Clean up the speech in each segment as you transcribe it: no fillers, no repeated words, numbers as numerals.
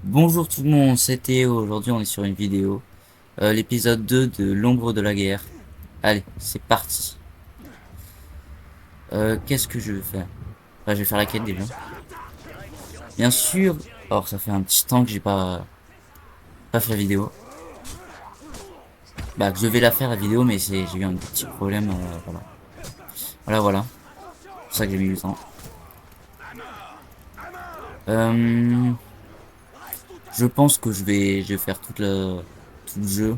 Bonjour tout le monde, c'est Théo. Aujourd'hui, on est sur une vidéo. L'épisode 2 de L'ombre de la guerre. Allez, c'est parti. Qu'est-ce que je vais faire? Enfin, je vais faire la quête déjà. Bien sûr. Or, ça fait un petit temps que j'ai pas fait la vidéo. Bah, que je vais la faire la vidéo, mais j'ai eu un petit problème. Voilà. Voilà. C'est pour ça que j'ai mis du temps. Euh, je pense que je vais faire tout le jeu.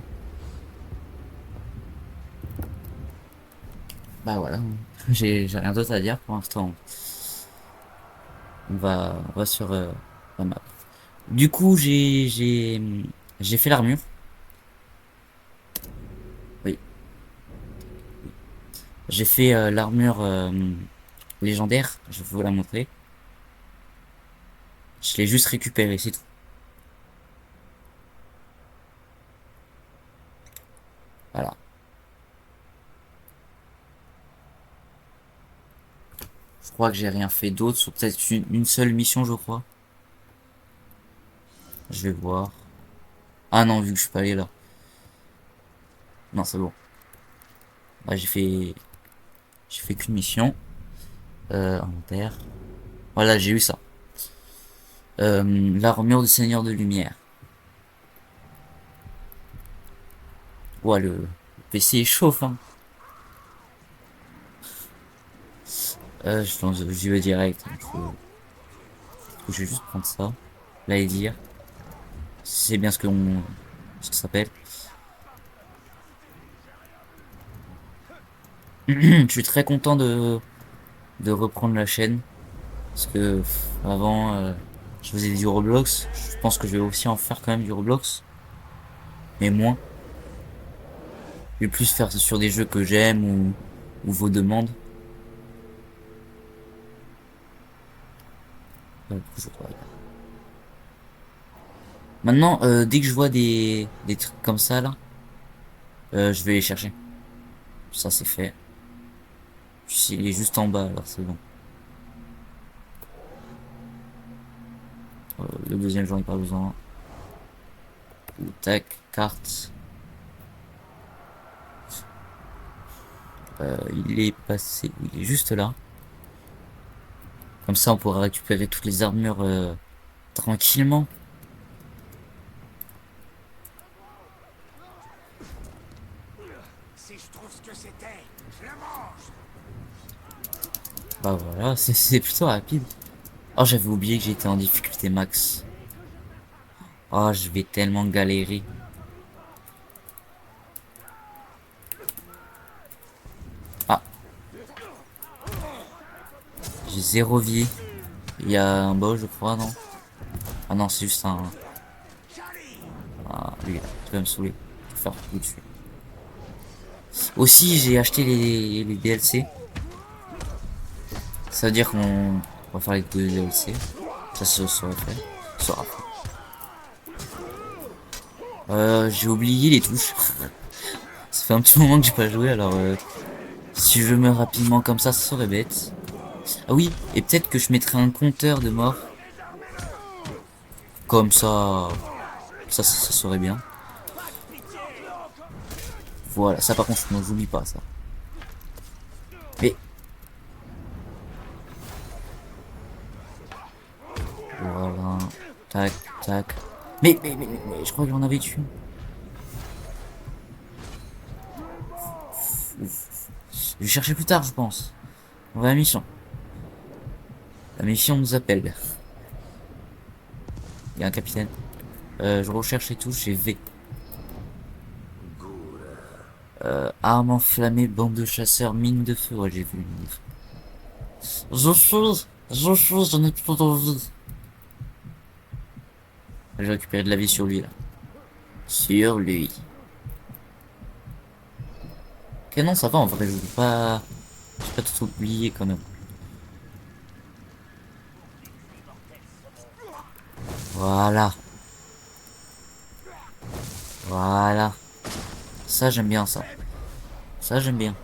Bah voilà. J'ai rien d'autre à dire pour l'instant. On va sur la map. Du coup, j'ai fait l'armure. Oui, j'ai fait l'armure légendaire. Je vais vous la montrer. Je l'ai juste récupérée, c'est tout. Voilà. Je crois que j'ai rien fait d'autre, sur peut-être une seule mission, je crois. Je vais voir. Ah non, vu que je suis pas allé là. Non, c'est bon. Bah, j'ai fait qu'une mission. Inventaire. Voilà, j'ai eu ça. L'armure du Seigneur de Lumière. Ouais, le PC est chauffe, hein. J'y vais direct. Je vais juste prendre ça. Là et dire. C'est bien ce que ça s'appelle. Je suis très content de reprendre la chaîne. Parce que avant, je faisais du Roblox. Je pense que je vais aussi en faire quand même du Roblox. Mais moins. Je vais plus faire sur des jeux que j'aime ou vos demandes. Je crois. Maintenant, dès que je vois des trucs comme ça, là, je vais les chercher. Ça, c'est fait. Il est juste en bas, alors c'est bon. Le deuxième, j'en ai pas besoin. Tac, carte. Il est passé. Il est juste là. Comme ça, on pourra récupérer toutes les armures tranquillement. Si je trouve ce que c'était, je le mange. Bah voilà, c'est plutôt rapide. Oh, j'avais oublié que j'étais en difficulté max. Oh, je vais tellement galérer. Ah, j'ai zéro vie. Il y a un boss, je crois, non? Ah non, c'est juste un... Ah, lui, là, tu vas me saouler. Je vais faire coup dessus. Aussi, j'ai acheté les DLC. Ça veut dire qu'on va faire les deux DLC. Ça se sera fait. Sera fait. J'ai oublié les touches. Ça fait un petit moment que j'ai pas joué, alors si je meurs rapidement comme ça serait bête. Ah oui, et peut-être que je mettrai un compteur de mort. Comme ça serait bien. Voilà, ça par contre, j'oublie pas ça. Mais, voilà, tac, tac. Mais je crois que j'en avais tué. Je vais chercher plus tard, je pense. On va à la mission. La mission nous appelle. Il y a un capitaine. Je recherche et tout, j'ai V. Arme enflammée, bande de chasseurs, mine de feu. Ouais, j'ai vu une mine de feu. J'en ai plus d'envie. J'ai récupéré de la vie sur lui, là. Sur lui. Ok, non, ça va, en vrai, je vais pas... J'ai pas tout oublié, quand même. Voilà. Voilà. Ça, j'aime bien, ça. Ça, j'aime bien.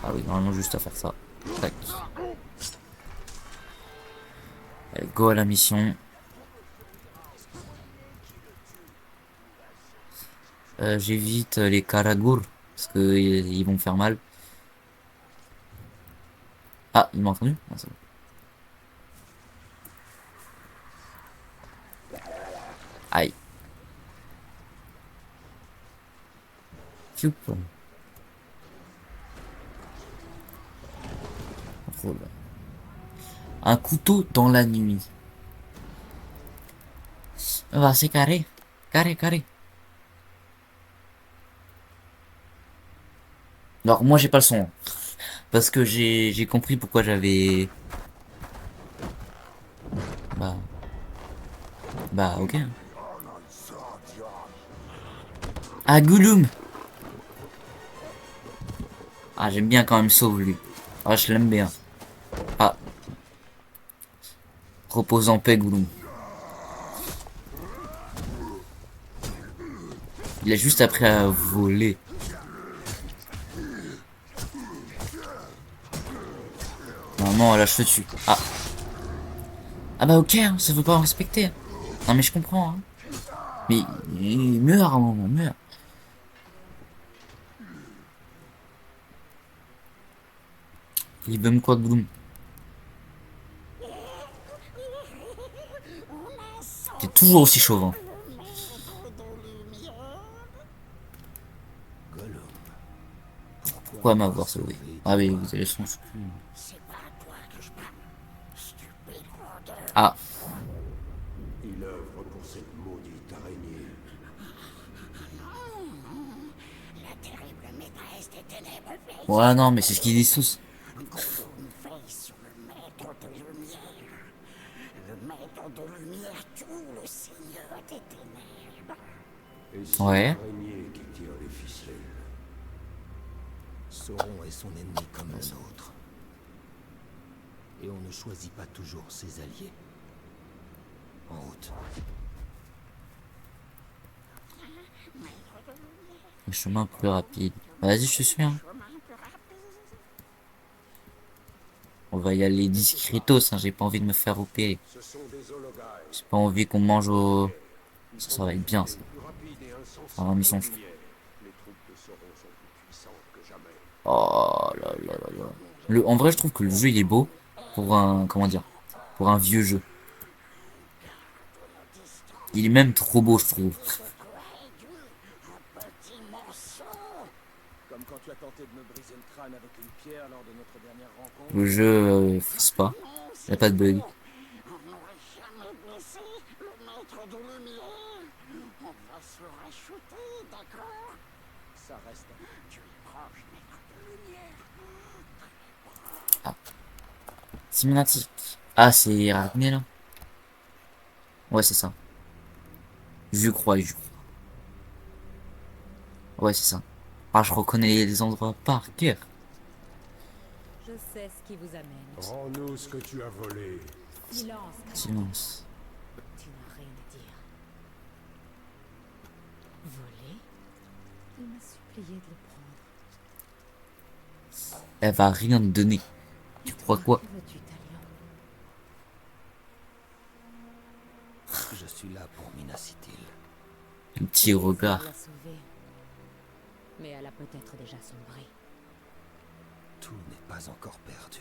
Ah oui, normalement, juste à faire ça. Tac. Allez, go à la mission. J'évite les Karagur parce que ils vont me faire mal. Ah, il m'a entendu? Ah, c'est bon. Aïe. Fioup. Oh là. Un couteau dans la nuit. Ah, c'est carré. Carré, carré. Alors moi j'ai pas le son. Parce que j'ai compris pourquoi j'avais... Bah... Bah ok. Ah Gollum. Ah j'aime bien quand même Sauve lui. Ah je l'aime bien. Ah. Repose en paix Gollum. Il a juste appris à voler. Normalement là je te tue. Ah. Ah bah ok, hein, ça veut pas respecter. Non mais je comprends. Hein. Mais il meurt à un moment, meurt. Il veut me quoi Gollum? T'es toujours aussi chauvin. Pourquoi m'avoir sauvé? Ah oui, vous avez son... C'est pas à toi que je parle. Stupide rôdeur. Ah. Il œuvre pour cette maudite araignée. La terrible maîtresse des ténèbres veille. Ouais non mais c'est ce qu'ils disent tous. Gollum veille sur le maître de lumière. Le maître de lumière tue le seigneur des ténèbres. Et c'est Ouais. l'araignée qui tire les ficelles. Sauron est son ennemi comme un autre. Et on ne choisit pas toujours ses alliés. En route. Le chemin plus rapide. Vas-y, je te suis. Hein. On va y aller discretos. Hein. J'ai pas envie de me faire repérer. Ce sont des hologaïs. J'ai pas envie qu'on me mange au... Ça va être bien, ça. Plus rapides et Ah, la insensibles mission, que je... la lumière. Les troupes de Sauron sont plus puissantes que jamais. Oh là là là là. En vrai, je trouve que le jeu, il est beau. Pour un... Comment dire? Pour un vieux jeu. Il est même trop beau, je trouve. Comme quand tu as tenté de me briser le crâne avec une pierre lors de notre dernière rencontre. Le jeu, frise pas. Y a pas de bug. On n'aurait jamais blessé le maître de lumière. On va se racheter, d'accord? Ça reste. Tu es proche, maître de lumière. Cinématique. Ah, c'est Arachné, là? Ouais, c'est ça. Je crois, je crois. Ouais, c'est ça. Ah, je reconnais les endroits par cœur. Je sais ce qui vous amène. Rends-nous ce que tu as volé. Silence, Silence. tu n'as rien à dire. Voler? Il m'a supplié de le prendre. Elle va rien te donner. Tu crois quoi? Que veux-tu, Talion? Je suis là pour Minas Ithil. Un petit regard. l'a sauvée. Mais elle a peut-être déjà sombré. Tout n'est pas encore perdu.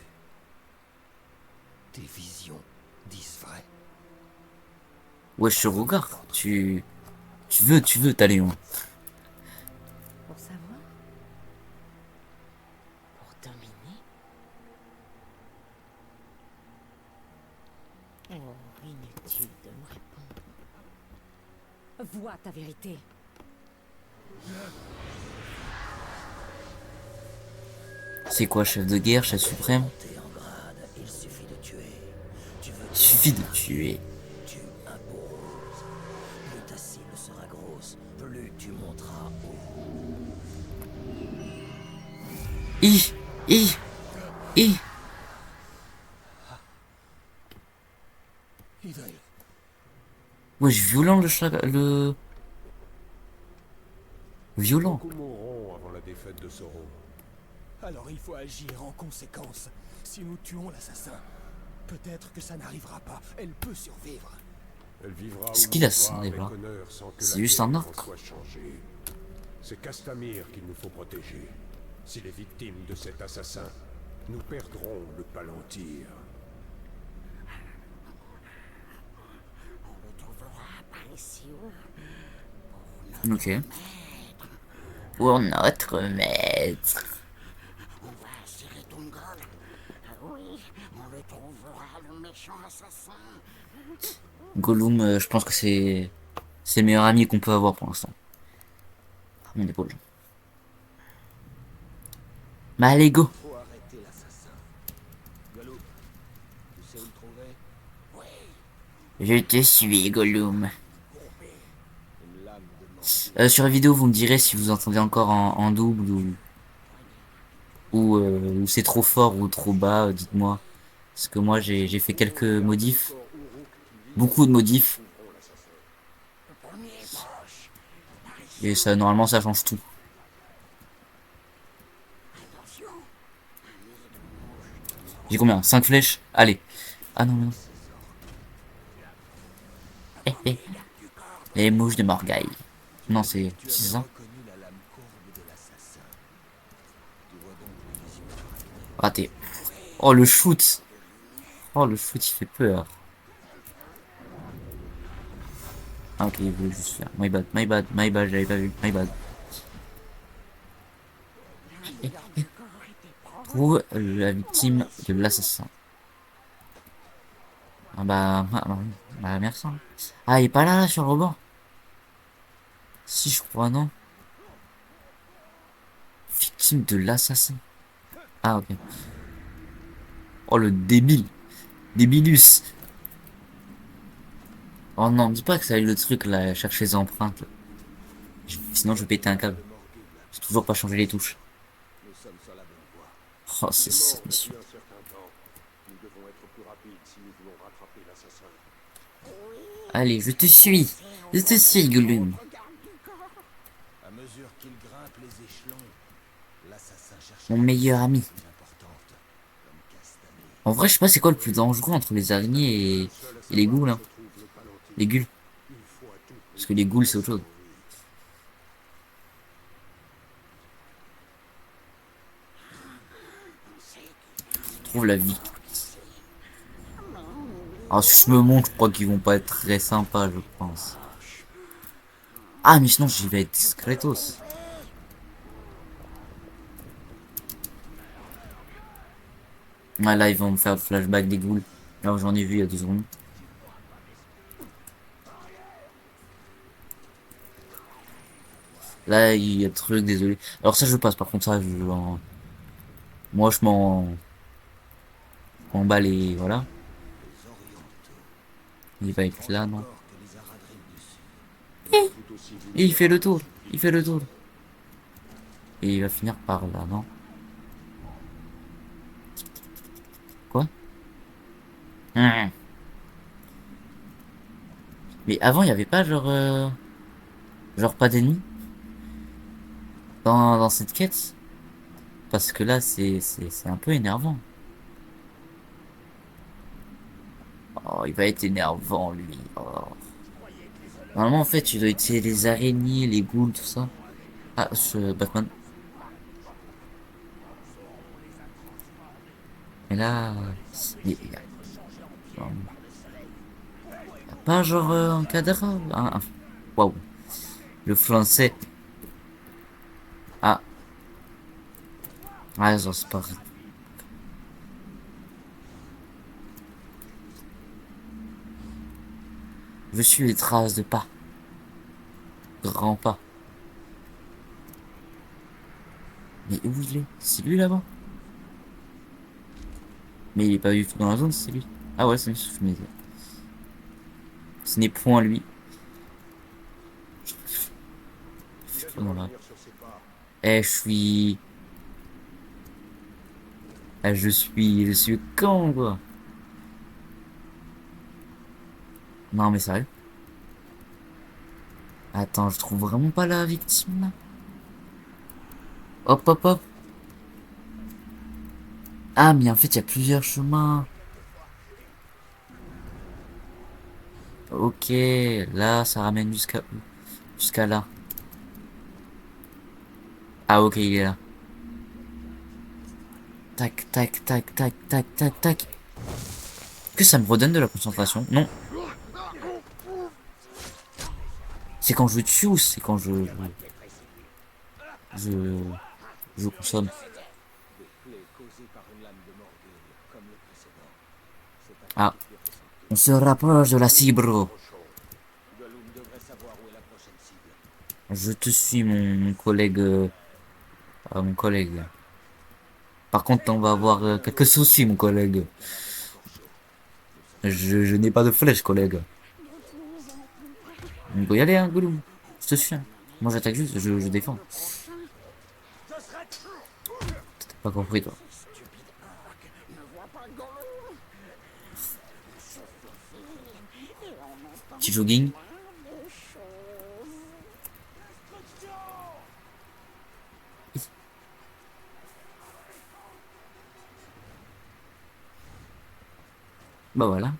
Tes visions disent vrai. Ouais, je te regarde. Tu veux t'aller loin. Pour savoir? Pour dominer? Oh, inutile de me répondre. Vois ta vérité. C'est quoi, chef de guerre, chef suprême? T'es en grade, il suffit de tuer. Tu veux Il suffit de tuer. tu imposes. Plus ta cible sera grosse, plus tu monteras haut. Hi! Hi! Hi! Idril, Ouais, violent le chat, le... Violent. Beaucoup mourront avant la défaite de Sauron. alors il faut agir en conséquence. Si nous tuons l'assassin, Peut-être que ça n'arrivera pas. Elle peut survivre. Elle vivra Est-ce ou qu'il a mourra ça, avec là? honneur sans que C'est la juste un guerre en orque. soit changée. C'est Castamir qu'il nous faut protéger. S'il est victime de cet assassin, nous perdrons le Palantir. On le trouvera par ici où Ok. Pour notre maître. on va serrer ton gol. Oui, on le trouvera, le méchant assassin. Gollum, je pense que c'est le meilleur ami qu'on peut avoir pour l'instant. Ah, mon épaule. Bah allez, go. Faut arrêter l'assassin. Gollum, tu sais où le trouver? Je te suis, Gollum. Une lame de mort. Sur la vidéo, vous me direz si vous entendez encore en double ou c'est trop fort ou trop bas, dites-moi. Parce que moi, j'ai fait quelques modifs. Beaucoup de modifs. Le premier est proche. Et ça, normalement, ça change tout. Attention. J'ai combien? 5 flèches? Allez. Ah non, mais non. Les mouches de Morgaï. Non, c'est ça. Reconnu la lame courbe de l'assassin. Tu vois donc les yeux fermés. Raté. Oh, le shoot. Oh, le shoot, il fait peur. Ah, ok, il voulait juste faire. My bad, my bad, my bad, j'avais pas vu. My bad. Trouve la victime de l'assassin. Ah bah, merci. Ah, il est pas là, sur le rebord. Si, je crois, non. Victime de l'assassin. Ah, ok. Oh, le débile. Débilus. Oh non, dis pas que ça a eu le truc là, chercher les empreintes. Sinon, je vais péter un câble. J'ai toujours pas changé les touches. Nous sommes sur la bonne voie. Oh, c'est cette mission. Depuis un certain temps, nous devons être plus rapides si nous voulons rattraper l'assassin. Allez, je te suis. Je te suis, Gollum. À mesure qu'il grimpe les échelons, l'assassin cherche Mon meilleur ami. plus importante, comme Castamir. En vrai, je sais pas c'est quoi le plus dangereux entre les araignées et les ghouls, hein. Les ghouls. Parce que les ghouls, c'est autre chose. Je trouve la vie. Alors, si je me montre, je crois qu'ils vont pas être très sympas, je pense. Ah, mais sinon, j'y vais être discretos. Ah, là, ils vont me faire le flashback des ghouls. Alors, j'en ai vu il y a 2 secondes. Là, il y a truc, désolé. Alors ça, je passe. Par contre, ça, moi, je m'en bats les... Voilà. Il va être là, non? Et il fait le tour. Il fait le tour. Et il va finir par là, non? Quoi? Mais avant, il n'y avait pas genre... Genre pas d'ennemis dans cette quête? Parce que là, c'est un peu énervant. Oh, il va être énervant, lui. Oh. Normalement, en fait, tu dois utiliser les araignées, les ghouls, tout ça. Ah, ce Batman. Mais là... y a pas genre un cadavre. Waouh. Le français. Ah. Ah, ça c'est pas vrai. Je suis les traces de pas. Grands pas. Mais où il est? C'est lui là-bas? Mais il est pas du tout dans la zone, c'est lui. Ah ouais, c'est lui. Ce n'est point lui. Voilà. Eh, je suis... Ah, je suis con, quoi. Non, mais sérieux. Attends, je trouve vraiment pas la victime, là. Hop, hop, hop. Ah, mais en fait, il y a plusieurs chemins. Ok, là, ça ramène jusqu'à où? Jusqu'à là. Ah, ok, il est là. Tac, tac, tac, tac, tac, tac, tac. Que ça me redonne de la concentration? Non. C'est quand je tue ou c'est quand je, je consomme? Ah, on se rapproche de la cible. Je te suis, mon collègue. Mon collègue. Par contre, on va avoir quelques soucis, mon collègue. Je n'ai pas de flèche, collègue. On peut y aller, hein, Gollum. Je te suis. Hein. Moi, j'attaque juste, je défends. T'as pas compris, toi. Petit jogging. Bah voilà.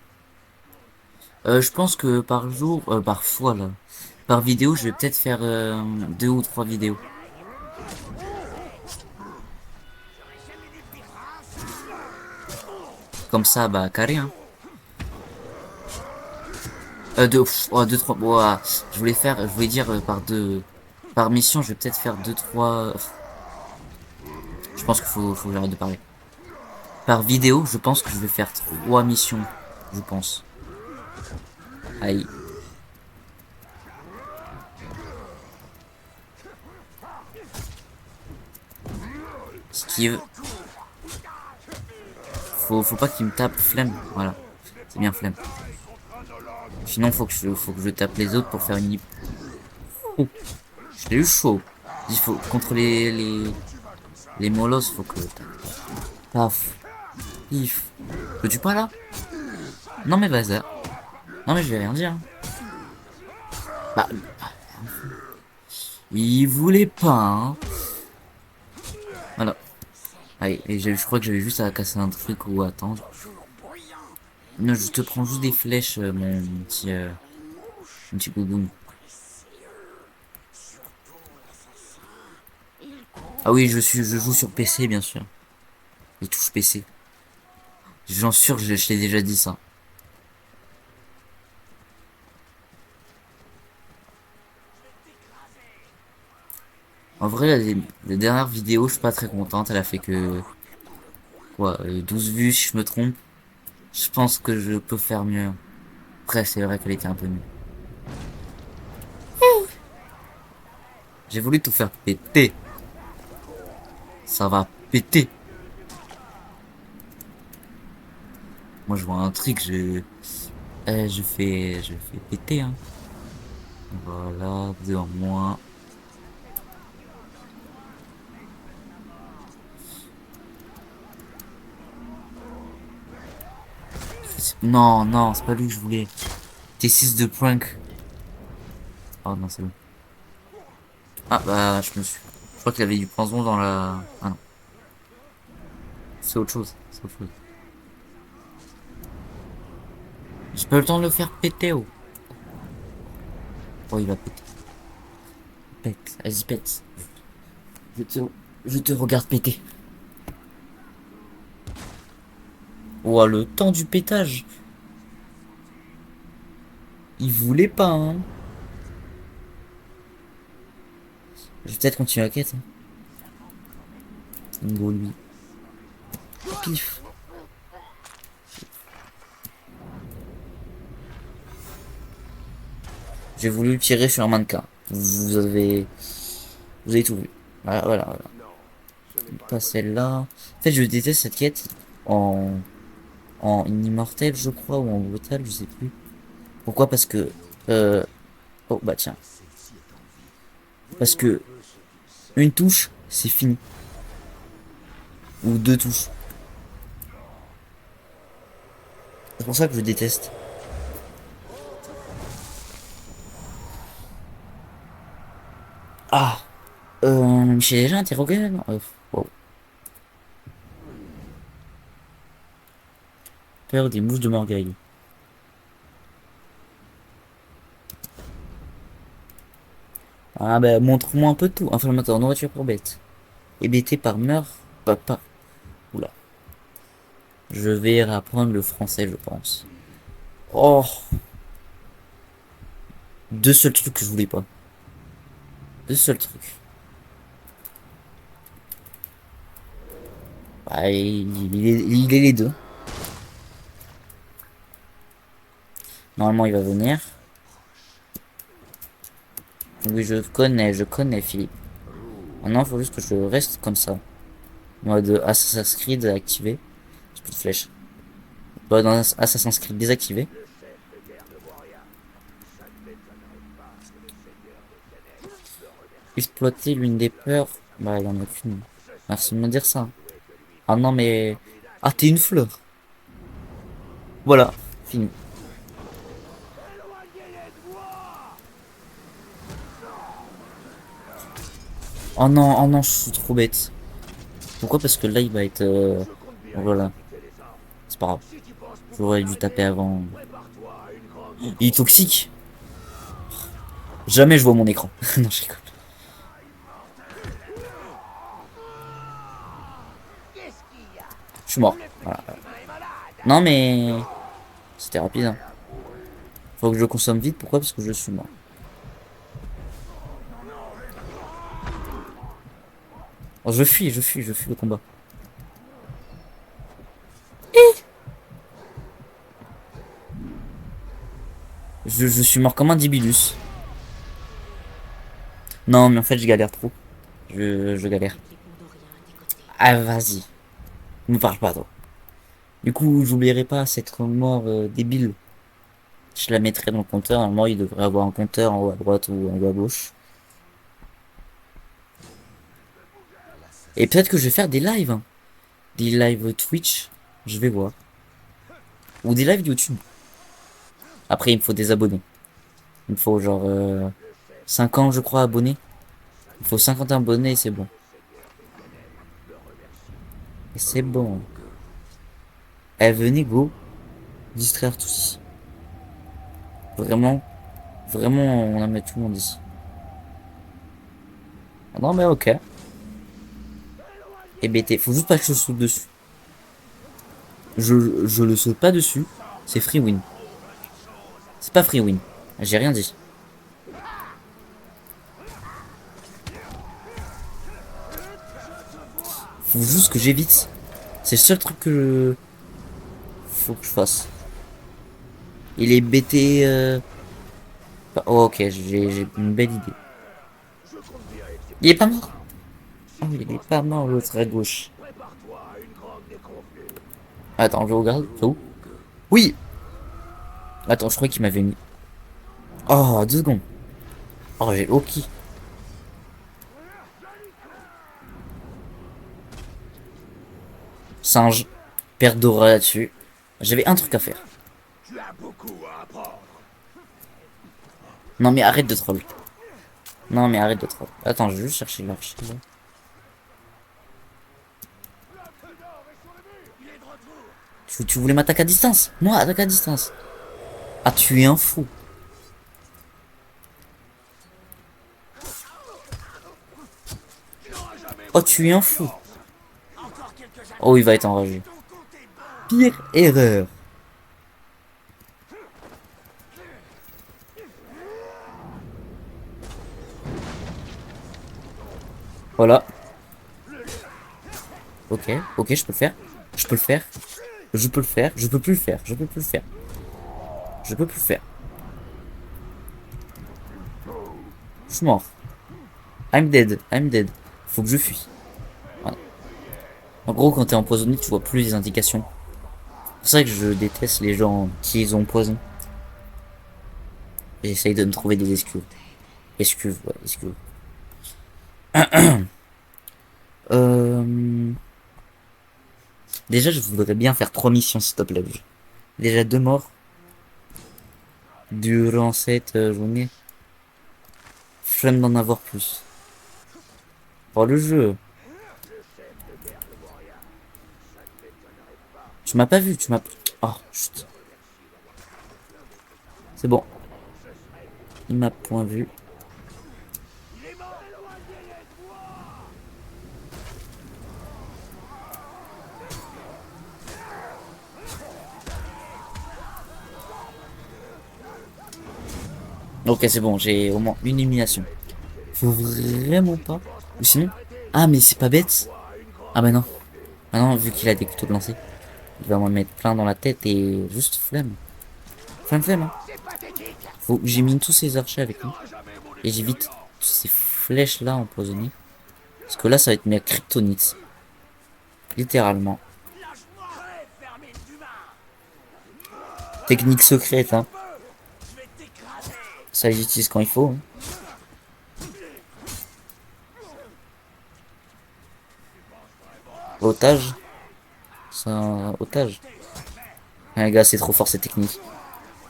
Je pense que par jour, par fois là, par vidéo, je vais peut-être faire 2 ou 3 vidéos. Comme ça, bah carré, hein. Oh, 2, 3. Ouah, je voulais dire par mission, je vais peut-être faire 2, 3. Je pense faut que j'arrête de parler. Par vidéo, je pense que je vais faire 3 missions, je pense. Aïe. Esquive. Faut pas qu'il me tape flemme. Voilà. C'est bien flemme. Sinon, faut que je tape les autres pour faire une... Oh, je l'ai eu chaud. Il faut, contre les molosses, faut que... Paf. Pif. Je tue pas là? Non mais vas-y. Non mais je vais rien dire. Hein. Bah, il voulait pas, hein. Voilà. Allez, et je crois que j'avais juste à casser un truc ou attendre. Non, je te prends juste des flèches, mon petit gougoun. Ah oui, je joue sur PC, bien sûr. Les touches PC. J'en sûr, je t'ai déjà dit ça. En vrai, la dernière vidéo, je suis pas très contente. Elle a fait que, quoi, 12 vues, si je me trompe. Je pense que je peux faire mieux. Après, c'est vrai qu'elle était un peu nulle. J'ai voulu tout faire péter. Ça va péter. Moi, je vois un truc, je fais péter, hein. Voilà, 2 en moins. Non, non, c'est pas lui que je voulais. T6 de prank. Oh non, c'est bon. Ah bah, je crois qu'il avait du poison dans la... Ah non, c'est autre chose. C'est autre chose. J'ai pas eu le temps de le faire péter, oh. Oh, il va péter. Pète, vas-y, pète. Je te, je te regarde péter. Oh, le temps du pétage. Il voulait pas, hein. Je vais peut-être continuer la quête. Hein. Gros, lui. Pif. J'ai voulu tirer sur un mannequin. Vous avez tout vu. Voilà, voilà, voilà. Pas celle-là. En fait, je déteste cette quête en, en immortel, je crois, ou en brutal, je sais plus. Pourquoi? Parce que, euh, oh, bah tiens. Parce que, une touche, c'est fini. Ou 2 touches. C'est pour ça que je déteste. Ah! J'ai déjà interrogé, non? Wow. Peur des mouches de Morgueil. Ah bah montre-moi un peu tout. Informateur, nourriture pour bête. Hébété par meurtre. Papa. Oula. Je vais apprendre le français, je pense. Oh. Deux seuls trucs que je voulais pas. Deux seuls trucs. Bah, il est les deux. Normalement, il va venir. Oui, je connais Philippe. Maintenant, il faut juste que je reste comme ça. Mode Assassin's Creed activé. J'ai plus de flèches. Bah, dans Assassin's Creed désactivé. Exploiter l'une des peurs. Bah, il y en a qu'une. Merci de me dire ça. Ah non, mais. Ah, t'es une fleur. Voilà, fini. Oh non, je suis trop bête. Pourquoi? Parce que là, il va être. Voilà, c'est pas grave. J'aurais dû taper avant. Il est toxique. Jamais je vois mon écran. Non, je rigole. Je suis mort. Voilà. Non, mais. C'était rapide. Hein. Faut que je consomme vite. Pourquoi? Parce que je suis mort. Oh, je fuis le combat. Je suis mort comme un Dibilus. Non, mais en fait, je galère trop. Je galère. Ah, vas-y. Ne me parle pas, toi. Du coup, j'oublierai pas cette mort débile. Je la mettrai dans le compteur. Normalement, il devrait avoir un compteur en haut à droite ou en haut à gauche. Et peut-être que je vais faire des lives. Hein. Des lives Twitch. Je vais voir. Ou des lives YouTube. Après, il me faut des abonnés. Il me faut genre 50, je crois, abonnés. Il faut 50 abonnés et c'est bon. Et c'est bon. Eh, venez, go. Distraire tous ici. Vraiment. Vraiment, on a mis tout le monde ici. Ah non, mais ok. Et BT. Faut juste pas que je saute dessus. Je le saute pas dessus. C'est free win. C'est pas free win. J'ai rien dit. Faut juste que j'évite. C'est le seul truc que faut que je fasse. Il est BT. Oh, ok, j'ai une belle idée. Il est pas mort. Oh, il est pas mort l'autre à gauche. Attends, je regarde. C'est où? Oui. Attends, je crois qu'il m'avait mis. Oh, 2 secondes. Oh, j'ai ok. Singe. Perte d'aura là-dessus. J'avais un truc à faire. Non mais arrête de troll. Non mais arrête de troll. Attends, je vais juste chercher l'archive. Tu voulais m'attaquer à distance? Moi, attaque à distance. Ah, tu es un fou. Oh, tu es un fou. Oh, il va être enragé. Pire erreur. Voilà. Ok, ok, je peux le faire. Je peux le faire. Je peux le faire. Je peux plus le faire. Je peux plus le faire. Je peux plus le faire. Je suis mort. I'm dead. I'm dead. Faut que je fuis. Voilà. En gros, quand t'es empoisonné, tu vois plus les indications. C'est pour ça que je déteste les gens qui ont poison. J'essaye de me trouver des excuses. Excuses, ouais, excuses. Euh... Déjà, je voudrais bien faire 3 missions, s'il te plaît. Déjà 2 morts. Durant cette journée. Flemme d'en avoir plus. Oh, le jeu. Tu m'as pas vu, tu m'as... Oh, chut. C'est bon. Il m'a point vu. Ok, c'est bon, j'ai au moins une élimination. Faut vraiment pas. Ou sinon. Ah, mais c'est pas bête. Ah, bah non. Ah non, vu qu'il a des couteaux de lancer, il va m'en mettre plein dans la tête et juste flemme. Flemme, flemme, hein. Faut que j'élimine tous ces archers avec lui. Et j'évite toutes ces flèches là empoisonnées. Parce que là, ça va être ma kryptonite. Littéralement. Technique secrète, hein. Ça, j'utilise quand il faut, hein. Otage. C'est un otage. Ah, les gars, c'est trop fort cette technique.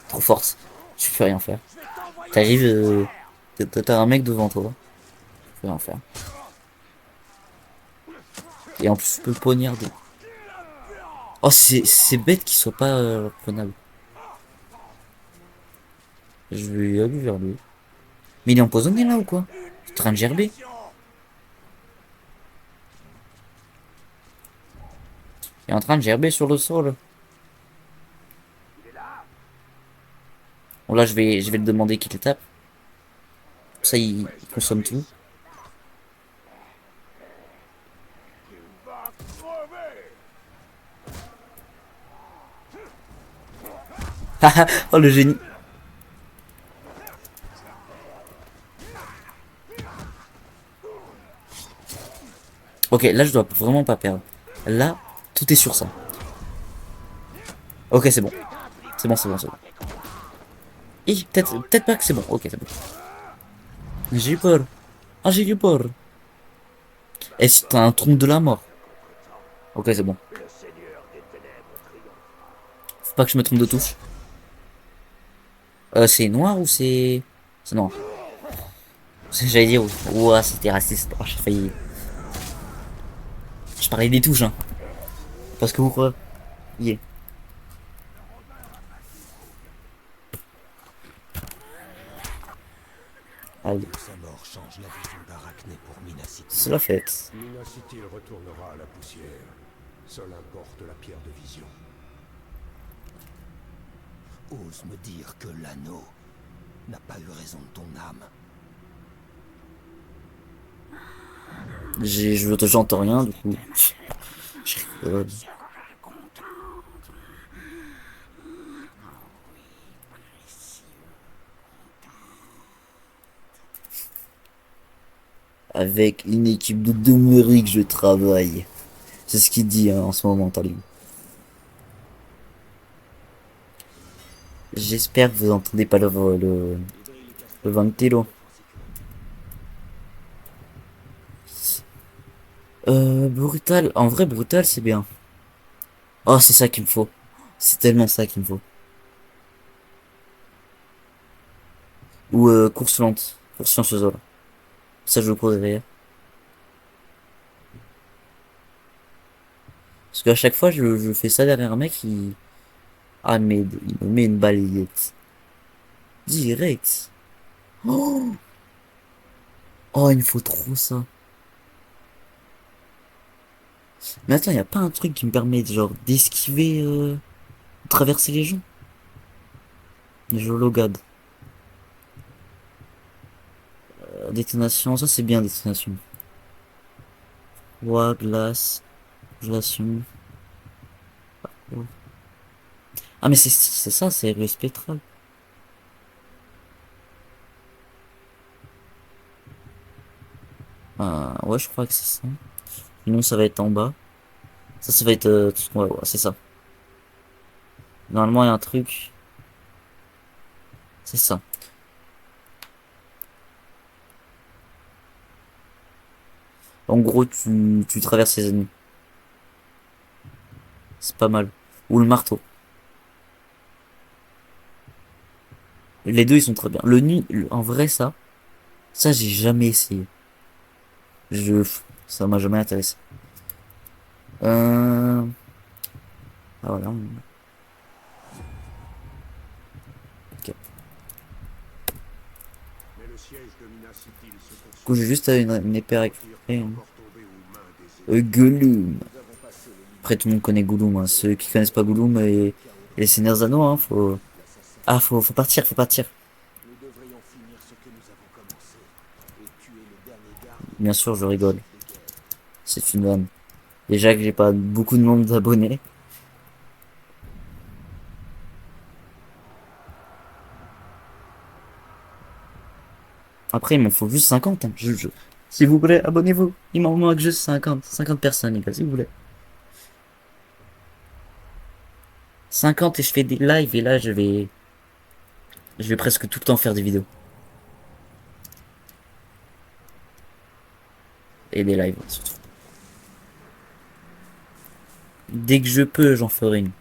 Trop forte. Tu peux rien faire. T'arrives, t'as un mec devant toi. Tu peux rien faire. Et en plus, tu peux le poignarder. Oh, c'est bête qu'il soit pas prenable. Je vais aller vers lui. Mais il est empoisonné là ou quoi? Il est en train de gerber. Il est en train de gerber sur le sol. Bon là je vais le demander qu'il le tape. Comme ça il consomme tout. Oh le génie. Ok, là je dois vraiment pas perdre. Là, tout est sur ça. Ok, c'est bon. C'est bon, c'est bon, c'est bon. Et peut-être pas que c'est bon. Ok, c'est bon. J'ai eu peur. Ah, j'ai eu peur. Et c'est un trompe de la mort. Ok, c'est bon. Faut pas que je me trompe de touche. C'est noir ou c'est... C'est noir. J'allais dire, ouah, c'était raciste. Oh, j'ai failli... Je parlais des touches, hein. Parce que vous croyez. Yeah. Allez, Sa mort change la vision d'Arachné pour Minacity. c'est la fête. Minacity retournera à la poussière. Seul importe la pierre de vision. Ose me dire que l'anneau n'a pas eu raison de ton âme. J'entends rien, du coup. Je rigole. Avec une équipe de demeurés que je travaille. C'est ce qu'il dit hein, en ce moment, t'as lu. J'espère que vous entendez pas le ventilo. Brutal. En vrai, brutal, c'est bien. Oh, c'est ça qu'il me faut. C'est tellement ça qu'il me faut. Ou course lente. Course silencieuse, voilà. Ça, je le cours derrière. Parce qu'à chaque fois, je fais ça derrière un mec, il... Ah, mais il me met une balayette. Direct. Oh, oh, il me faut trop ça. Mais attends, y a pas un truc qui me permet genre d'esquiver, de traverser les gens? Je logade. Détonation, ça c'est bien, détonation. Roi, glace, gelation. Oh. Ah mais c'est ça, c'est le spectral. Ah, ouais, je crois que c'est ça. Sinon, ça va être en bas. Ça va être tout ce qu'on va voir, c'est ça. Normalement, il y a un truc. C'est ça. En gros, tu traverses les ennemis. C'est pas mal. Ou le marteau. Les deux, ils sont très bien. Le nid, en vrai, ça, j'ai jamais essayé. Je, ça m'a jamais intéressé. Ah voilà. Ok. Mais le siège de Minacity se Du poursuit. coup, j'ai juste une épée à récupérer. Hein. Encore tombé aux mains des Gollum. Après, tout le monde connaît Gollum. Hein. Ceux qui connaissent pas Gollum et les Seigneurs Anneaux, hein, faut... Ah, faut partir, faut partir. Nous devrions Bien sûr, je rigole. C'est une vanne. Déjà que j'ai pas beaucoup de nombre d'abonnés. Après, il m'en faut juste 50, hein. S'il vous plaît, abonnez-vous. Il m'en manque juste 50. 50 personnes, les gars, s'il vous plaît. 50 et je fais des lives et là, je vais presque tout le temps faire des vidéos. Et des lives, surtout. Dès que je peux, j'en ferai une.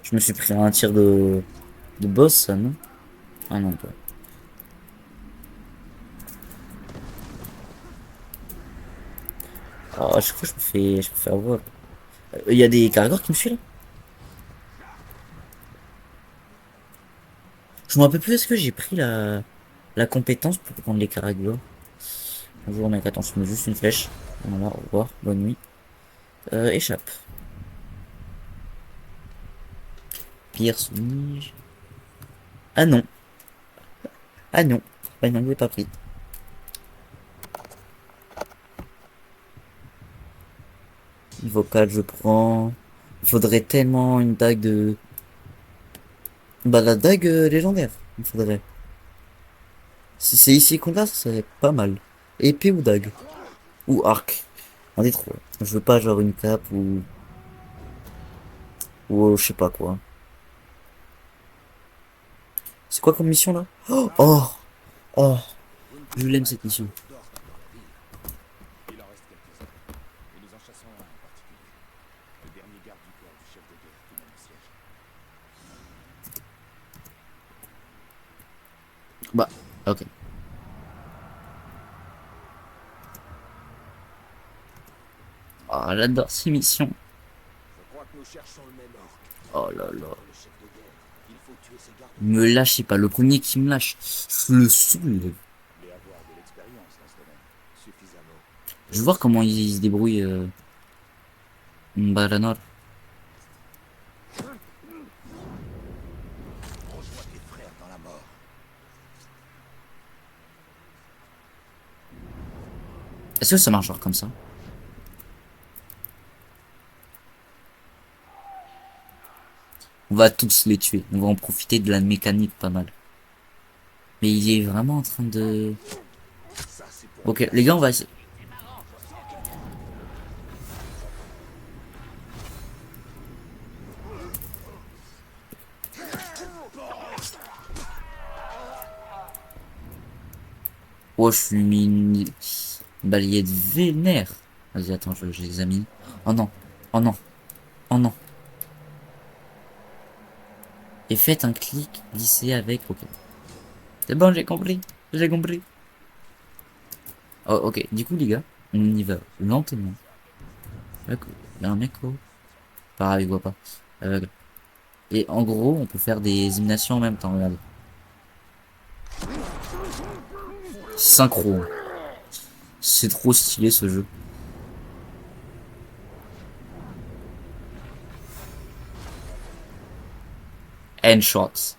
Je me suis pris un tir de boss, ça, non? Ah non, pas. Oh, à chaque fois, je me fais avoir. Il y a des caragors qui me suivent là? Je me rappelle plus, est-ce que j'ai pris la compétence pour prendre les caragors? Bonjour mec, attends, je mets juste une flèche. Voilà, au revoir, bonne nuit. Échappe. Pierre soumise. Ah non. Ah non. Bah non, je l'ai pas pris. Niveau 4, je prends. Il faudrait tellement une dague de. Bah la dague légendaire. Il faudrait. Si c'est ici qu'on a, ça serait pas mal. Épée ou dague. Ou arc. Un des trois. Je veux pas genre une cape ou. Ou je sais pas quoi. C'est quoi comme mission là? Oh! Oh! Oh! Je l'aime cette mission. Il en reste quelques-uns. Et nous en chassons un en particulier. Le dernier garde du corps du chef de guerre qui mène le siège. Bah, ok. Oh, j'adore ces missions. Je crois que nous cherchons le même orque. Oh là là. Le chef de guerre. Il faut tuer ces gardes. Me lâchez pas, le premier qui me lâche, je le saoule. Mais avoir de l'expérience dans ce domaine. Suffisamment. Je veux voir comment il se débrouille Baranor. Rejoins tes frères dans la mort. Est-ce que ça marche genre comme ça? On va tous les tuer, on va en profiter de la mécanique pas mal. Mais il est vraiment en train de... Ça, c'est pour Ok, les gars, on va essayer. Oh, je suis mis une balayette vénère. Vas-y, attends, j'examine. Oh non, oh non, oh non. Et faites un clic, glissez avec. Ok. C'est bon, j'ai compris. J'ai compris. Oh, ok. Du coup, les gars, on y va lentement. D'accord. Il y a un mec, oh. Pas grave, il voit pas. Aveugle. Et en gros, on peut faire des éliminations en même temps. Regardez. Synchro. C'est trop stylé ce jeu. Handshots.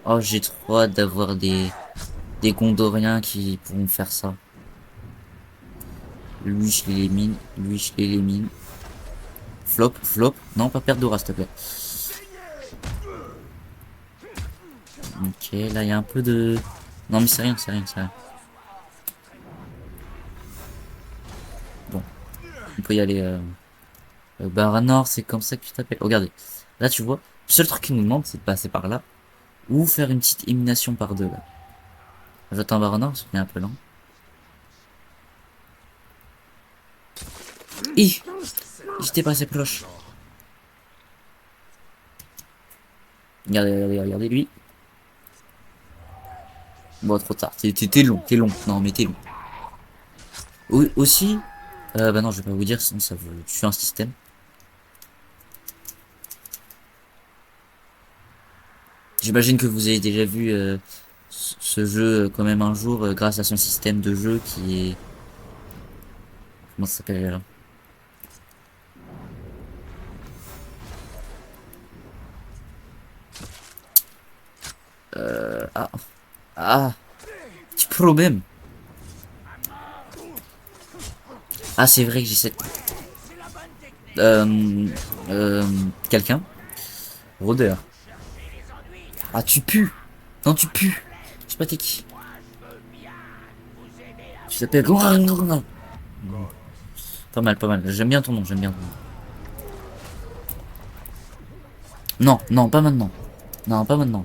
Oh, j'ai trop hâte d'avoir des Gondoriens qui pourront faire ça. Lui, je l'élimine. Lui, je l'élimine. Flop, flop. Non, pas perdre d'aura, s'il te plaît. Ok, là, il y a un peu de... Non, mais c'est rien, c'est rien, c'est rien. Bon. On peut y aller... Baranor, c'est comme ça que tu t'appelles. Regardez. Là, tu vois. Le seul truc qu'il nous demande, c'est de passer par là. Ou faire une petite élimination par deux, là. J'attends Baranor, parce qu'il est un peu lent. Hi! J'étais pas assez proche. Regardez, regardez, regardez lui. Bon, trop tard. T'es long, t'es long. Non, mais t'es long. Aussi, bah non, je vais pas vous dire, sinon ça veut tuer un système. J'imagine que vous avez déjà vu ce jeu quand même un jour grâce à son système de jeu qui est... Comment ça s'appelle là? Ah. Ah. Petit problème. Ah, c'est vrai que j'ai cette... Euh... Quelqu'un. Rôdeur. Ah, tu pues. Non, tu pues. Je sais pas t'es qui. Tu t'appelles... Pas mal, pas mal. J'aime bien ton nom, j'aime bien ton nom. Non, non, pas maintenant. Non, pas maintenant.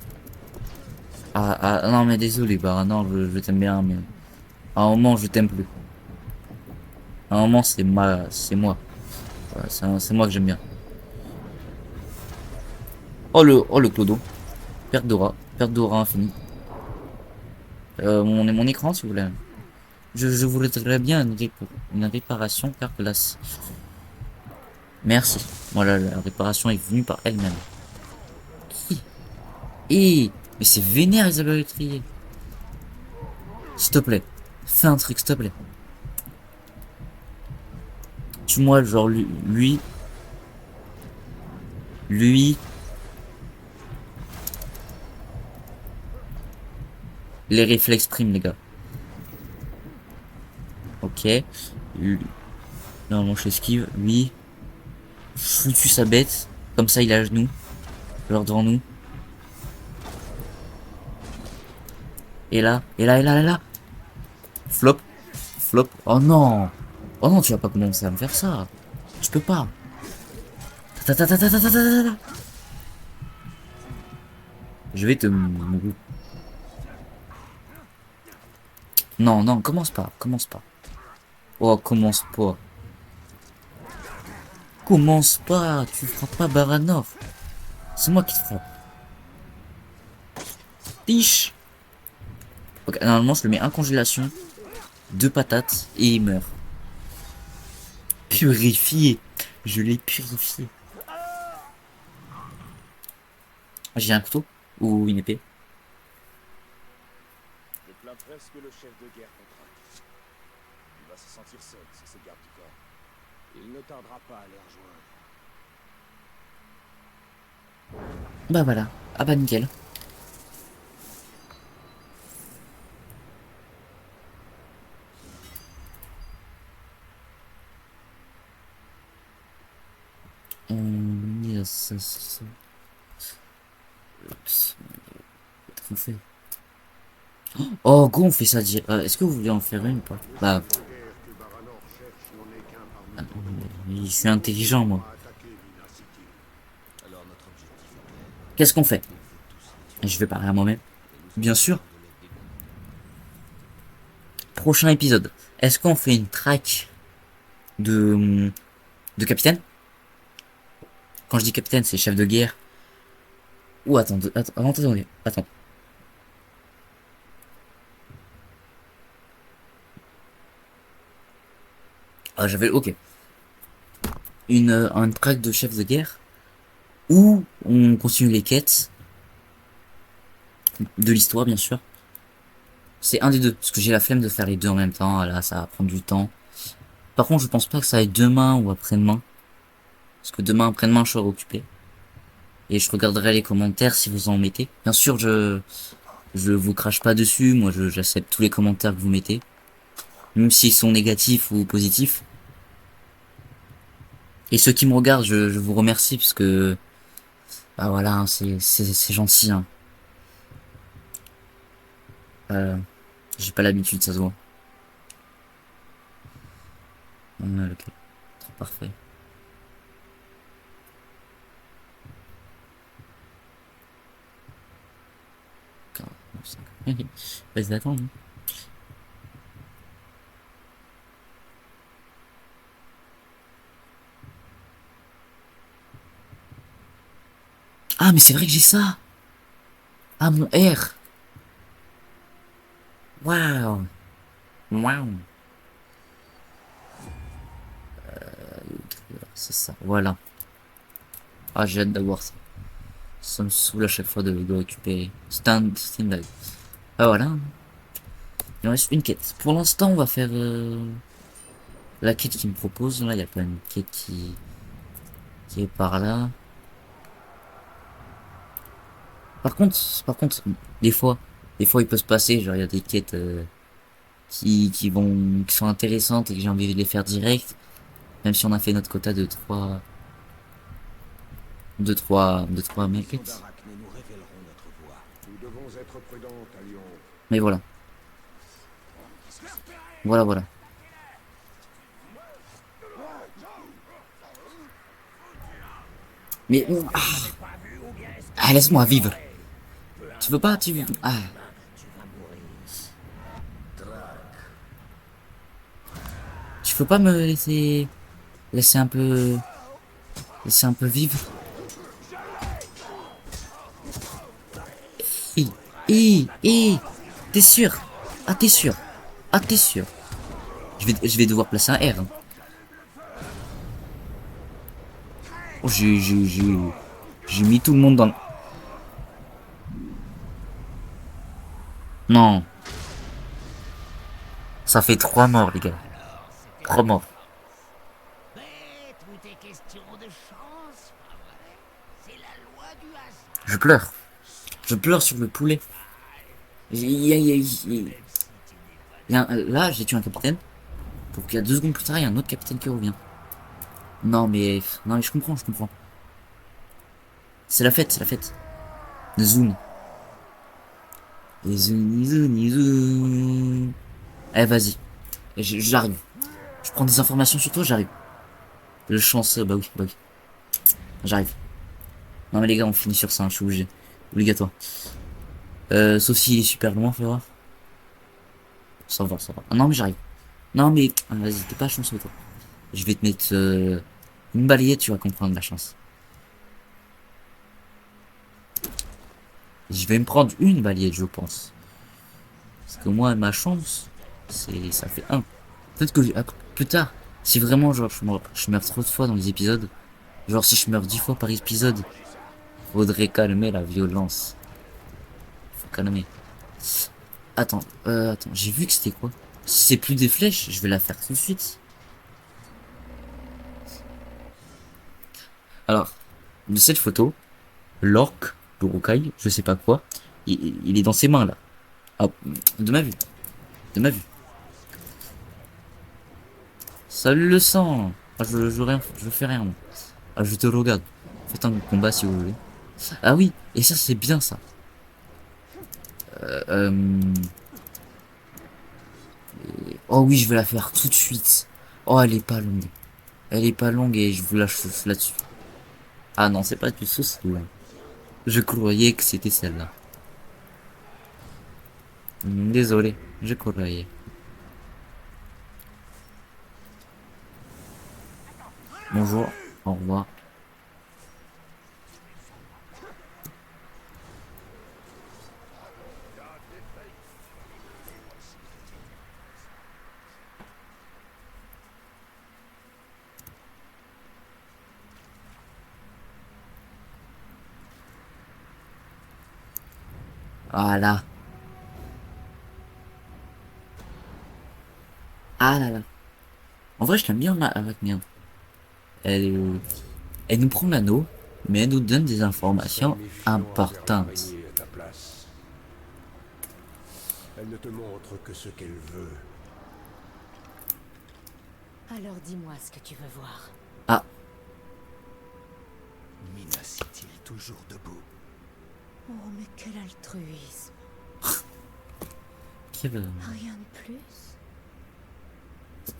Non, mais désolé, bah, non, je t'aime bien, mais... À un moment, je t'aime plus. À un moment, c'est moi. Voilà, c'est moi que j'aime bien. Oh, le clodo. Perte d'aura infinie. Mon écran, s'il vous plaît. Je voudrais bien une réparation, car classe. Merci. Voilà, la réparation est venue par elle-même. Qui? Mais c'est vénère, Isabelle Letrier. S'il te plaît. Fais un truc, s'il te plaît. Tue-moi, genre, lui. Les réflexes priment, les gars. Ok. Lui. Normalement, je l'esquive. Lui. Foutu sa bête. Comme ça, il est à genoux. Genre devant nous. Et là. Flop. Flop. Oh non. Oh non, tu vas pas commencer à me faire ça. Tu peux pas. Ta ta ta ta ta ta ta ta ta. Je vais te... Non, non, commence pas. Commence pas. Oh, commence pas. Commence pas. Tu frappes pas Baranov. C'est moi qui te frappe. Tiche. Ok, normalement, je le mets en congélation. 2 patates. Et il meurt. Purifié. Je l'ai purifié. J'ai un couteau ou une épée. Je plains presque le chef de guerre contre un. Il va se sentir seul sur ses gardes du corps. Il ne tardera pas à les rejoindre. Bah voilà. Ah bah nickel. Yes. Oups. Qu'est-ce qu'on fait? Oh, go, on fait ça. Est-ce que vous voulez en faire une ou pas? Bah, je suis intelligent, moi. Qu'est-ce qu'on fait? Je vais parler à moi-même. Bien sûr. Prochain épisode. Est-ce qu'on fait une track de capitaine? Quand je dis capitaine, c'est chef de guerre. Ou attends. Ah, ok. Un track de chef de guerre. Où on continue les quêtes. De l'histoire, bien sûr. C'est un des deux. Parce que j'ai la flemme de faire les deux en même temps. Là, ça va prendre du temps. Par contre, je pense pas que ça aille demain ou après-demain. Parce que demain, après-demain, je serai occupé. Et je regarderai les commentaires si vous en mettez. Bien sûr, je vous crache pas dessus. Moi, j'accepte tous les commentaires que vous mettez. Même s'ils sont négatifs ou positifs. Et ceux qui me regardent, je vous remercie parce que... Bah voilà, hein, c'est gentil. Hein. J'ai pas l'habitude, ça se voit. Ok. Trop parfait. Vas-y, attends. Hein. Ah, mais c'est vrai que j'ai ça. Ah, mon R. Waouh. Waouh. C'est ça, voilà. Ah, j'ai hâte d'avoir ça. Ça me saoule à chaque fois de récupérer. C'est une blague. Ah, voilà. Il me reste une quête. Pour l'instant, on va faire la quête qu'il me propose. Là, il y a pas une quête qui est par là. Par contre, des fois, des fois il peut se passer, genre il y a des quêtes qui sont intéressantes et que j'ai envie de les faire direct, même si on a fait notre quota de trois Les sons quêtes. d'Arachné nous révéleront notre voie. Nous devons être prudents, Talion. Mais voilà, voilà. Mais laisse-moi vivre. Tu veux pas, tu tu peux pas me laisser laisser un peu vivre. Hi, hi, t'es sûr? Ah t'es sûr? Ah t'es sûr? Je vais devoir placer un R. Hein. Oh, j'ai mis tout le monde dans le... Non, ça fait 3 morts les gars. 3 morts. Mais tout est question de chance, pas vrai? C'est la loi du hasard. Je pleure. Je pleure sur le poulet. Là, j'ai tué un capitaine. Pour qu'il y a 2 secondes plus tard, il y a un autre capitaine qui revient. Non mais je comprends, je comprends. C'est la fête, c'est la fête. Zoom. Zoom. Eh, vas-y. J'arrive. Je prends des informations sur toi, j'arrive. Le chance, bah oui. J'arrive. Non mais les gars, on finit sur ça, hein, je suis obligé. Obligatoire. Sauf s'il est super loin, faut voir. Ça va, ça va. Ah non mais j'arrive. Non mais, vas-y, t'es pas chanceux toi. Je vais te mettre une balayette, tu vas comprendre la chance. Je vais me prendre une balayette, je pense. Parce que moi, ma chance, ça fait un. Peut-être que plus tard, si vraiment genre je meurs trop de fois dans les épisodes, genre si je meurs 10 fois par épisode, faudrait calmer la violence. Faut calmer. Attends, j'ai vu que c'était quoi? Si c'est plus des flèches, je vais la faire tout de suite. Alors, de cette photo, l'orque, l'urukai, je sais pas quoi, il est dans ses mains là. Ah, de ma vue, de ma vue. Salut le sang. Ah, je fais rien. Moi. Ah, je te regarde. Faites un combat si vous voulez. Ah oui, et ça c'est bien ça. Euh, Oh oui, je vais la faire tout de suite. Oh, elle est pas longue. Elle est pas longue et je vous lâche là-dessus. Ah non, c'est pas du tout celle-là. Je croyais que c'était celle-là. Désolé, je croyais. Bonjour, au revoir. Voilà. Ah là là. En vrai, je l'aime bien avec Merde. Elle, elle nous prend l'anneau, mais elle nous donne des Sois informations méfiant envers importantes. l'araignée à ta place. Elle ne te montre que ce qu'elle veut. Alors dis-moi ce que tu veux voir. Ah, Minas est-il toujours debout? Oh, mais quel altruisme. quel... Rien de plus.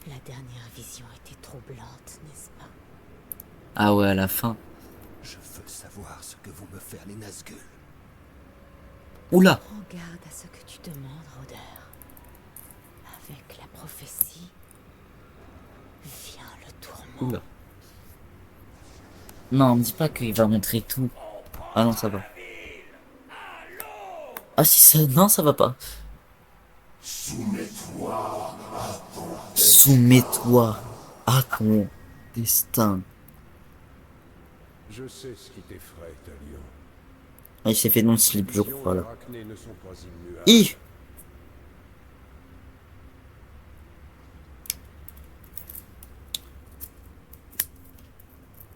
La dernière vision était troublante, n'est-ce pas? Ah ouais, à la fin. Je veux savoir ce que vont me faire les Nazgûl. Oula. Prends garde à ce que tu demandes, Rôdeur. Avec la prophétie vient le tourment. Oula. Non, me dis pas qu'il va montrer tout. Ah non, ça va. Ah si, ça... Non, ça va pas. Soumets-toi à ton destin. Je sais ce qui t'effraie, Talion. Ah, il s'est fait non-slip, je Les visions crois, là. d'Arachné ne sont pas immuables. Hi.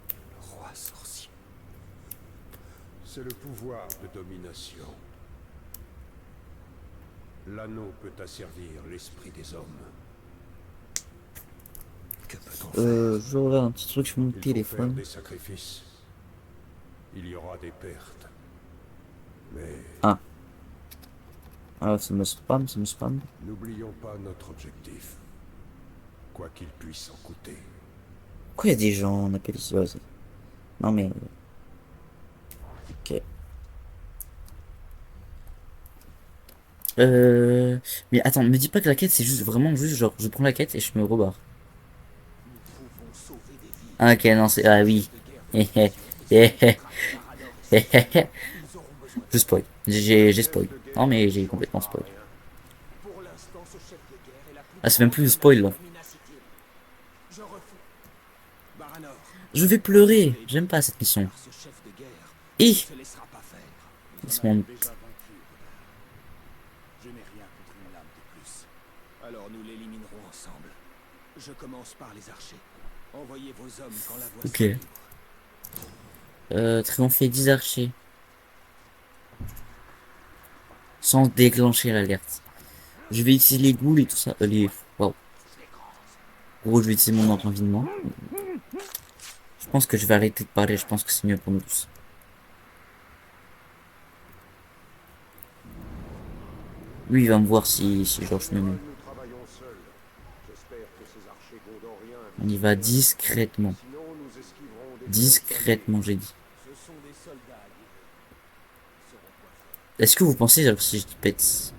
Le roi sorcier. C'est le pouvoir de domination. L'anneau peut asservir l'esprit des hommes. Que peut-on faire? Je regarde un petit truc sur mon Il faut faire téléphone. des sacrifices. Il y aura des pertes. Mais Ah. Ah, ça me spam, ça me spam. n'oublions pas notre objectif. Quoi qu'il puisse en coûter. Pourquoi il y a des gens on appelle ici? Ouais, non mais... Ok. Mais attends, me dis pas que la quête c'est juste vraiment juste genre je prends la quête et je me rebarre. Ah ok non c'est... Ah oui. Je spoil. J'ai spoil. Non mais j'ai complètement spoil. Pour l'instant, ce chef de guerre est la plus Ah c'est même plus le spoil là. Minacity. Je refuse. Baranor, Je vais pleurer. J'aime pas cette mission. ce chef de guerre Et ne se laissera pas faire. ils se montent. Déjà vaincu. Je n'ai rien contre une lame de plus. Alors nous l'éliminerons ensemble. Je commence par les archers. Envoyez vos hommes quand la voie Ok. sera libre. Triompher 10 archers. Sans déclencher l'alerte. Je vais utiliser les ghouls et tout ça. Les... Wow. En gros, je vais utiliser mon entraînement. Je pense que je vais arrêter de parler. Je pense que c'est mieux pour nous tous. Lui, il va me voir si genre je me mets. Nous travaillons seuls. J'espère que ces archers gondoriens... On y va discrètement. Sinon, nous esquiverons des... Discrètement, j'ai dit. Ce sont des soldats alliés. Ils sauront quoi faire. Est-ce que vous pensez, genre, si je dis pets?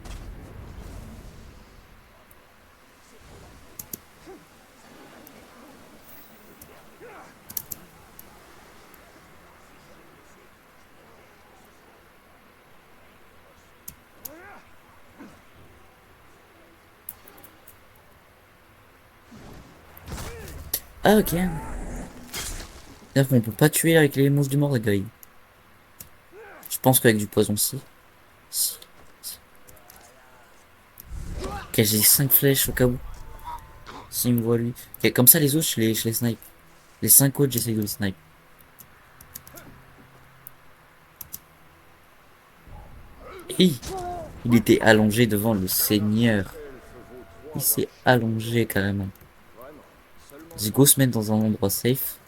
Ah ok. C'est-à-dire qu'on peut pas tuer avec les mouches du Mordecai. Je pense qu'avec du poison si. Si. Ok, j'ai 5 flèches au cas où. S'il me voit lui. Ok, comme ça les autres je les snipe. Les 5 autres j'essaie de les snipe. Hi, il était allongé devant le Seigneur. Il s'est allongé carrément. Zigo se met dans un endroit safe.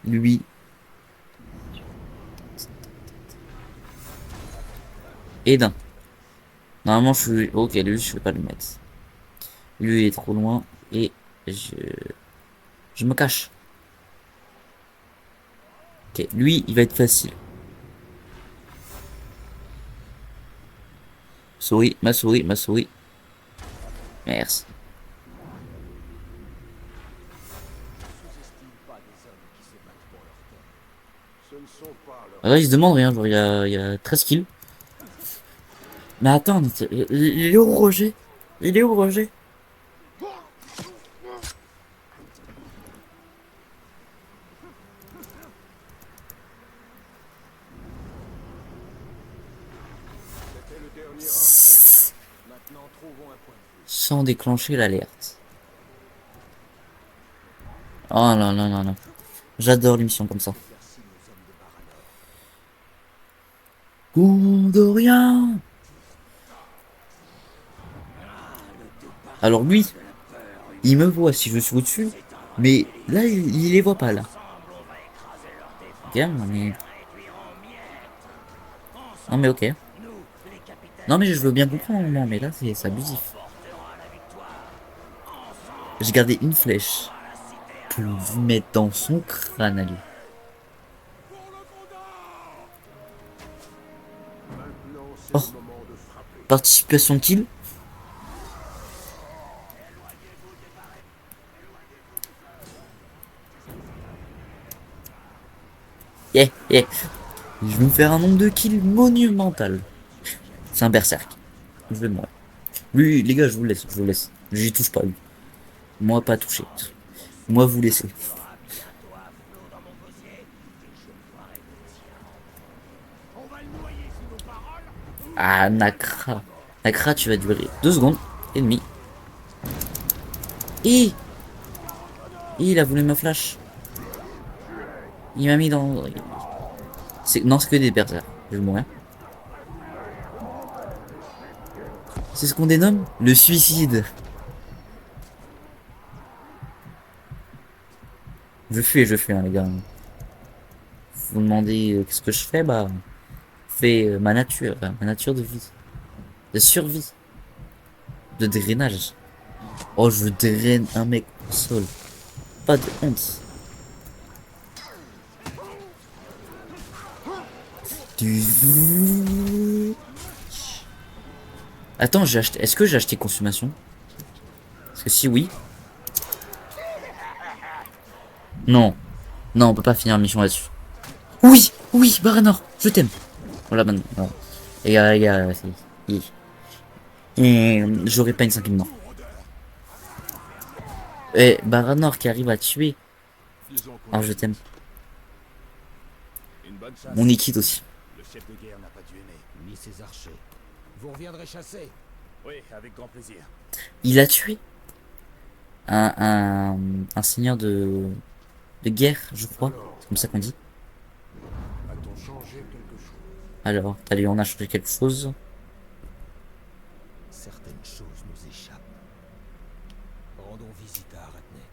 Lui. Et d'un. Normalement je suis... Ok, lui je vais pas le mettre. Lui il est trop loin. Et je me cache. Ok, lui il va être facile. Souris, ma souris, ma souris. Merci. Ce ne sont pas leurs... Alors il se demande rien, genre il y a 13 kills. Mais attends, il est où Roger? Il est où Roger? Maintenant, trouvons un point de vue. Sans déclencher l'alerte. Oh non, non, non, non. J'adore l'émission comme ça. Gondorien. Alors lui, il me voit si je suis au-dessus, mais là, il les voit pas, là. Bien, mais... Non mais ok. Non mais je veux bien comprendre, non mais là c'est abusif. J'ai gardé une flèche pour vous mettre dans son crâne à lui. Oh, participation kill. Yeah, yeah. Je vais me faire un nombre de kills monumental. C'est un berserk. Je vais mourir. Lui, les gars, je vous laisse, je vous laisse. J'y touche pas, lui. Moi, pas touché. Moi, vous laissez. Ah, Nakra. Nakra, tu vas durer 2 secondes et demie. Et il a voulu ma flash. Il m'a mis dans... Non, c'est que des berserks. Je vais mourir. C'est ce qu'on dénomme le suicide. Je fuis, hein, les gars. Vous me demandez qu'est-ce que je fais, bah, je fais ma nature de vie, de survie, de drainage. Oh, je draine un mec au sol. Pas de honte. Du... Attends, j'ai acheté. Est-ce que j'ai acheté consommation? Parce que si oui. Non. Non, on peut pas finir la mission là-dessus. Oui, oui, Baranor, je t'aime. Voilà maintenant. Non. Les gars, j'aurais pas une cinquième mort. Et Baranor qui arrive à tuer. Disons qu'on Alors a je t'aime. une bonne chasse. Mon Nikit aussi. Le chef de guerre n'a pas dû aimer. Ni ses archers. Vous reviendrez chasser. Oui, avec grand plaisir. Il a tué un seigneur de guerre, je crois. C'est comme ça qu'on dit. A-t-on changé quelque chose? Alors, allez, on a changé quelque chose. Certaines choses nous échappent. Rendons visite à Aratney.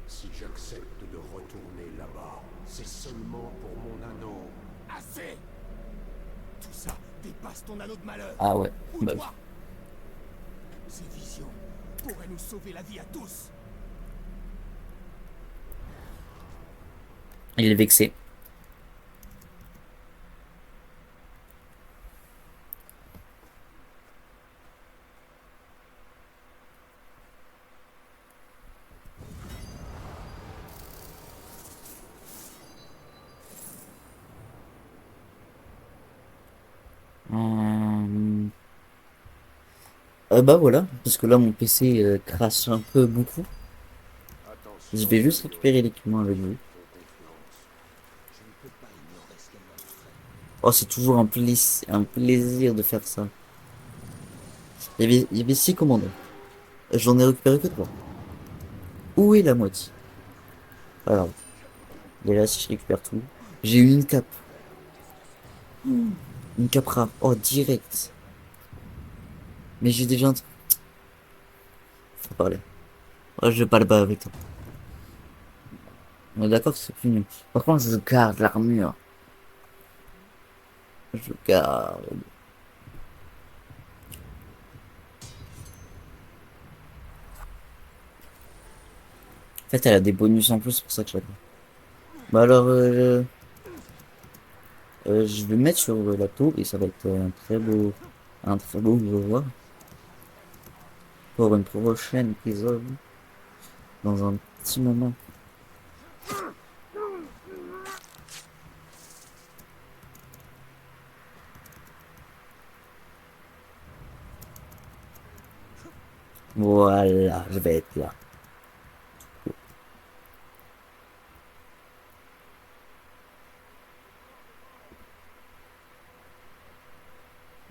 Si j'accepte de retourner là-bas, c'est seulement pour mon anneau. Assez. Tout ça dépasse ton anneau de malheur. Ah ouais. Ou Bah, toi. Ces visions pourraient nous sauver la vie à tous. il est vexé. Hum, bah voilà, parce que là mon PC crache un peu beaucoup. Attention, Je vais juste récupérer l'équipement avec vous. Oh, c'est toujours un plaisir de faire ça. Il y avait 6 commandes. J'en ai récupéré que 3. Où est la moitié? Alors, et là, si je récupère tout. J'ai eu une cape. Une cape rare. Oh, direct. Mais j'ai déjà un... Faut parler. Oh, je parle pas avec toi. On est d'accord que c'est fini. Par contre, je garde l'armure. Je garde. En fait, elle a des bonus en plus, c'est pour ça que je la garde. Bah alors, je vais mettre sur la tour et ça va être un très beau revoir pour une prochaine épisode dans un petit moment. Voilà, je vais être là.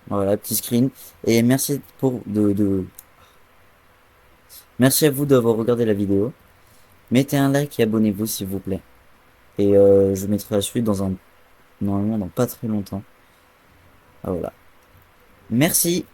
Voilà, petit screen. Et merci merci à vous d'avoir regardé la vidéo. Mettez un like et abonnez-vous s'il vous plaît. Et je mettrai la suite dans normalement dans pas très longtemps. Ah, voilà. Merci.